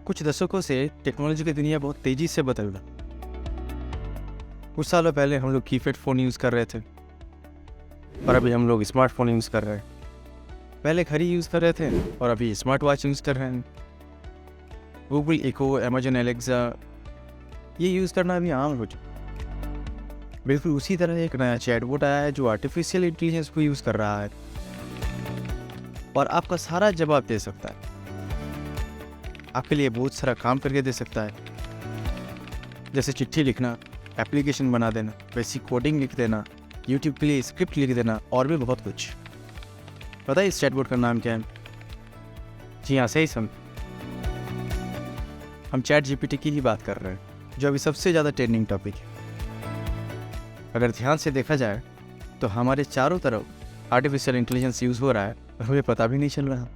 कुछ दशकों से टेक्नोलॉजी की दुनिया बहुत तेज़ी से बदल रहा। कुछ सालों पहले हम लोग कीपैड फ़ोन यूज़ कर रहे थे और अभी हम लोग स्मार्टफोन यूज़ कर रहे हैं। पहले घड़ी यूज़ कर रहे थे और अभी स्मार्ट वॉच यूज़ कर रहे हैं। गूगल इको, अमेजन एलेक्सा ये यूज़ करना अभी आम हो चुका। बिल्कुल उसी तरह एक नया चैटबॉट आया है जो आर्टिफिशियल इंटेलिजेंस को यूज़ कर रहा है और आपका सारा जवाब दे सकता है। आपके लिए बहुत सारा काम करके दे सकता है, जैसे चिट्ठी लिखना, एप्लीकेशन बना देना, बेसिक कोडिंग लिख देना, यूट्यूब के लिए स्क्रिप्ट लिख देना और भी बहुत कुछ। पता है इस चैटबॉट का नाम क्या है? जी हाँ, सही समझ। हम चैट जीपीटी की ही बात कर रहे हैं, जो अभी सबसे ज़्यादा ट्रेंडिंग टॉपिक है। अगर ध्यान से देखा जाए तो हमारे चारों तरफ आर्टिफिशियल इंटेलिजेंस यूज़ हो रहा है और हमें पता भी नहीं चल रहा।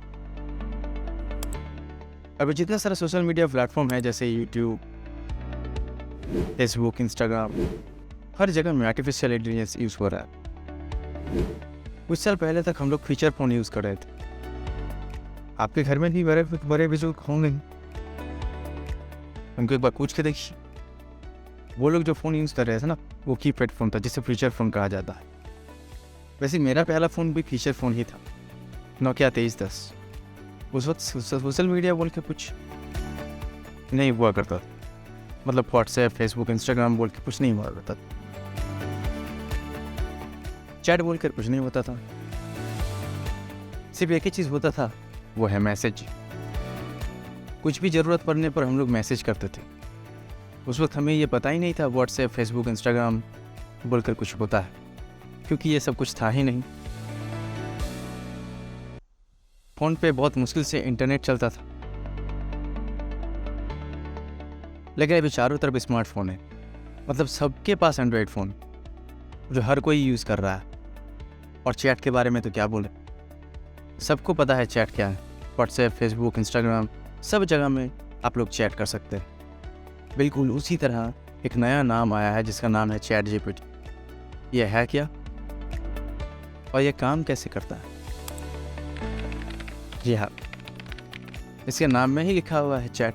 अभी जितना सारा सोशल मीडिया प्लेटफॉर्म है, जैसे यूट्यूब, फेसबुक, इंस्टाग्राम, हर जगह में आर्टिफिशियल इंटेलिजेंस यूज़ हो रहा है। कुछ साल पहले तक हम लोग फीचर फ़ोन यूज़ कर रहे थे। आपके घर में भी बड़े बड़े बुजुर्ग होंगे, उनको एक बार पूछ के देखिए। वो लोग जो फ़ोन यूज़ कर रहे थे ना, वो कीपैड फ़ोन था जिसे फीचर फ़ोन कहा जाता है। वैसे मेरा पहला फ़ोन भी फीचर फ़ोन ही था, नोकिया 2310। उस वक्त सोशल मीडिया बोल के कुछ नहीं हुआ करता, मतलब व्हाट्सएप, फेसबुक, इंस्टाग्राम बोल के कुछ नहीं हुआ करता, चैट बोल कर कुछ नहीं होता था। सिर्फ एक ही चीज़ होता था, वो है मैसेज। कुछ भी ज़रूरत पड़ने पर हम लोग मैसेज करते थे। उस वक्त हमें ये पता ही नहीं था व्हाट्सएप, फेसबुक, इंस्टाग्राम बोलकर कुछ होता है, क्योंकि ये सब कुछ था ही नहीं। फ़ोन पे बहुत मुश्किल से इंटरनेट चलता था, लेकिन अभी चारों तरफ स्मार्टफोन है। मतलब सबके पास एंड्रॉयड फ़ोन, जो हर कोई यूज़ कर रहा है। और चैट के बारे में तो क्या बोले, सबको पता है चैट क्या है। व्हाट्सएप, फेसबुक, इंस्टाग्राम, सब जगह में आप लोग चैट कर सकते हैं। बिल्कुल उसी तरह एक नया नाम आया है जिसका नाम है चैट जीपीटी। यह है क्या और यह काम कैसे करता है? जी हाँ, इसके नाम में ही लिखा हुआ है चैट।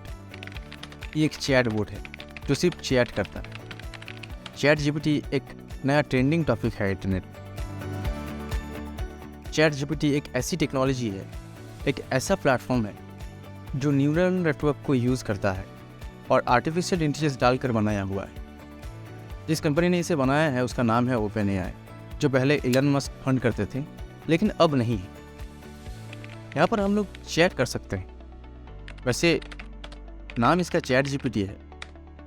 ये एक चैट बोट है जो सिर्फ चैट करता है। चैट जीपीटी एक नया ट्रेंडिंग टॉपिक है इंटरनेट। चैट जीपीटी एक ऐसी टेक्नोलॉजी है, एक ऐसा प्लेटफॉर्म है जो न्यूरल नेटवर्क को यूज़ करता है और आर्टिफिशियल इंटेलिजेंस डालकर बनाया हुआ है। जिस कंपनी ने इसे बनाया है उसका नाम है ओपन एआई, जो पहले इलन मस्क फंड करते थे, लेकिन अब नहीं। यहाँ पर हम लोग चैट कर सकते हैं। वैसे नाम इसका चैट जीपीटी है,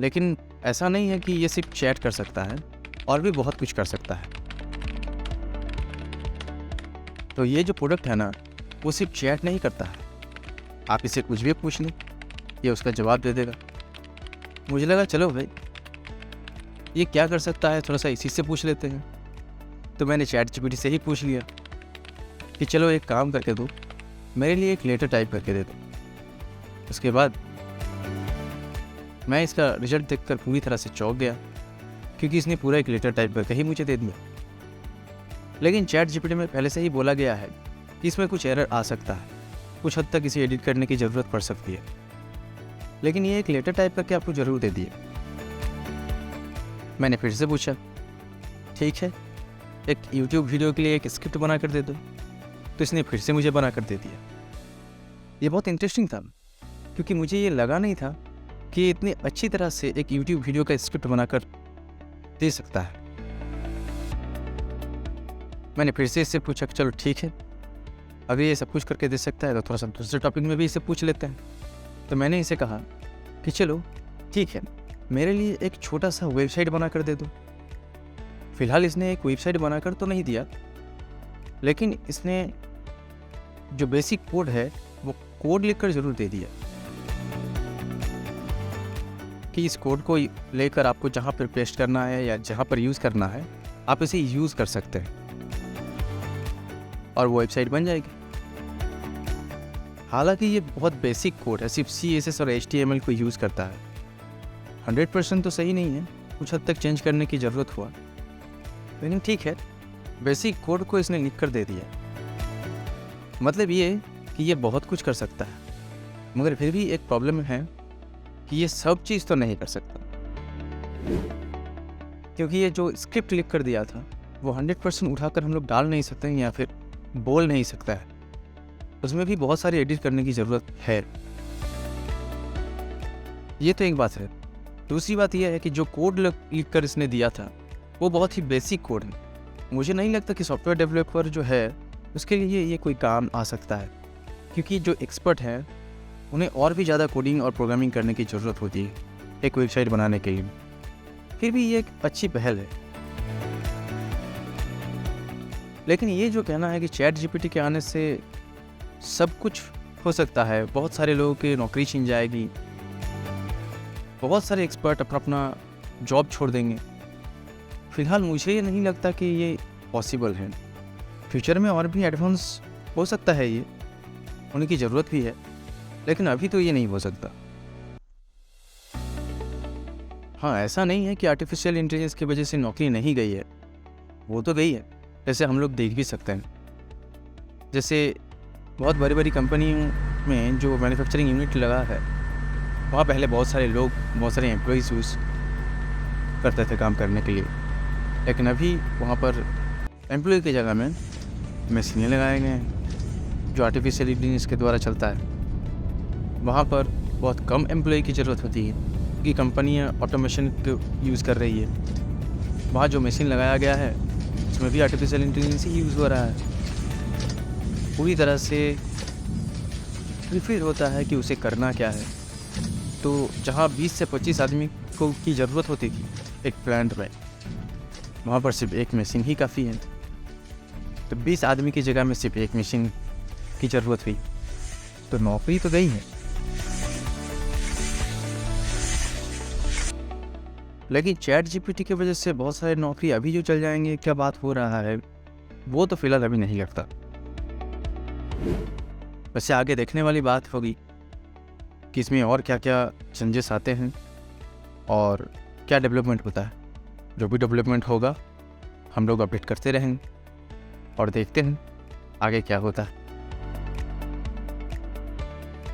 लेकिन ऐसा नहीं है कि ये सिर्फ चैट कर सकता है, और भी बहुत कुछ कर सकता है। तो ये जो प्रोडक्ट है ना, वो सिर्फ चैट नहीं करता है। आप इसे कुछ भी पूछ लें, ये उसका जवाब दे देगा। मुझे लगा चलो भाई ये क्या कर सकता है, थोड़ा सा इसी से पूछ लेते हैं। तो मैंने चैट जीपीटी से ही पूछ लिया कि चलो एक काम करके दो, मेरे लिए एक लेटर टाइप करके दे दो। उसके बाद मैं इसका रिजल्ट देखकर पूरी तरह से चौंक गया, क्योंकि इसने पूरा एक लेटर टाइप करके ही मुझे दे दिया। लेकिन चैट जीपीटी में पहले से ही बोला गया है कि इसमें कुछ एरर आ सकता है, कुछ हद तक इसे एडिट करने की ज़रूरत पड़ सकती है। लेकिन ये एक लेटर टाइप करके आपको ज़रूर दे दिए। मैंने फिर से पूछा, ठीक है एक यूट्यूब वीडियो के लिए एक स्क्रिप्ट बना कर दे दो, तो इसने फिर से मुझे बना कर दे दिया। ये बहुत इंटरेस्टिंग था, क्योंकि मुझे ये लगा नहीं था कि ये इतनी अच्छी तरह से एक यूट्यूब वीडियो का स्क्रिप्ट बनाकर दे सकता है। मैंने फिर से इससे पूछा कि चलो ठीक है, अगर ये सब कुछ करके दे सकता है तो थोड़ा सा दूसरे टॉपिक में भी इसे पूछ लेते हैं। तो मैंने इसे कहा कि चलो ठीक है, मेरे लिए एक छोटा सा वेबसाइट बना कर दे दो। फिलहाल इसने एक वेबसाइट बनाकर तो नहीं दिया, लेकिन इसने जो बेसिक कोड है वो कोड लिखकर ज़रूर दे दिया कि इस कोड को लेकर आपको जहाँ पर पेस्ट करना है या जहाँ पर यूज़ करना है, आप इसे यूज़ कर सकते हैं और वो वेबसाइट बन जाएगी। हालांकि ये बहुत बेसिक कोड है, सिर्फ CSS और HTML को यूज़ करता है। 100% तो सही नहीं है, कुछ हद तक चेंज करने की ज़रूरत हुआ, लेकिन ठीक है, बेसिक कोड को इसने लिख कर दे दिया। मतलब ये कि ये बहुत कुछ कर सकता है, मगर फिर भी एक प्रॉब्लम है कि ये सब चीज़ तो नहीं कर सकता, क्योंकि ये जो स्क्रिप्ट लिख कर दिया था वो 100% उठाकर हम लोग डाल नहीं सकते हैं या फिर बोल नहीं सकता है। उसमें भी बहुत सारी एडिट करने की ज़रूरत है। ये तो एक बात है। दूसरी बात यह है कि जो कोड लिख कर इसने दिया था वो बहुत ही बेसिक कोड है। मुझे नहीं लगता कि सॉफ्टवेयर डेवलपर जो है उसके लिए ये कोई काम आ सकता है, क्योंकि जो एक्सपर्ट हैं उन्हें और भी ज़्यादा कोडिंग और प्रोग्रामिंग करने की ज़रूरत होती है एक वेबसाइट बनाने के लिए। फिर भी ये एक अच्छी पहल है। लेकिन ये जो कहना है कि चैट जीपीटी के आने से सब कुछ हो सकता है, बहुत सारे लोगों की नौकरी छीन जाएगी, बहुत सारे एक्सपर्ट अपना अपना जॉब छोड़ देंगे, फ़िलहाल मुझे ये नहीं लगता कि ये पॉसिबल है। फ्यूचर में और भी एडवांस हो सकता है, ये होने की ज़रूरत भी है, लेकिन अभी तो ये नहीं हो सकता। हाँ, ऐसा नहीं है कि आर्टिफिशियल इंटेलिजेंस की वजह से नौकरी नहीं गई है, वो तो गई है। जैसे हम लोग देख भी सकते हैं, जैसे बहुत बड़ी बड़ी कंपनियों में जो मैन्युफैक्चरिंग यूनिट लगा है वहाँ पहले बहुत सारे लोग, बहुत सारे एम्प्लॉइज़ यूज़ करते थे काम करने के लिए, लेकिन अभी वहाँ पर एम्प्लॉय की जगह में मशीनें लगाए गए हैं जो आर्टिफिशियल इंटेलिजेंस के द्वारा चलता है। वहाँ पर बहुत कम एम्प्लॉय की ज़रूरत होती है क्योंकि कंपनियाँ ऑटोमेशन को यूज़ कर रही है। वहाँ जो मशीन लगाया गया है उसमें भी आर्टिफिशियल इंटेलिजेंस ही यूज़ हो रहा है। पूरी तरह से प्रिफर होता है कि उसे करना क्या है। तो जहाँ 20 से 25 आदमी को की ज़रूरत होती थी एक प्लांट में, वहाँ पर सिर्फ एक मशीन ही काफ़ी है। तो 20 आदमी की जगह में सिर्फ एक मशीन की ज़रूरत हुई, तो नौकरी तो गई है। लेकिन चैट जीपीटी की वजह से बहुत सारे नौकरी अभी जो चल जाएंगे, क्या बात हो रहा है, वो तो फिलहाल अभी नहीं लगता। वैसे आगे देखने वाली बात होगी कि इसमें और क्या क्या चेंजेस आते हैं और क्या डेवलपमेंट होता है। जो भी डेवलपमेंट होगा हम लोग अपडेट करते रहेंगे और देखते हैं आगे क्या होता है।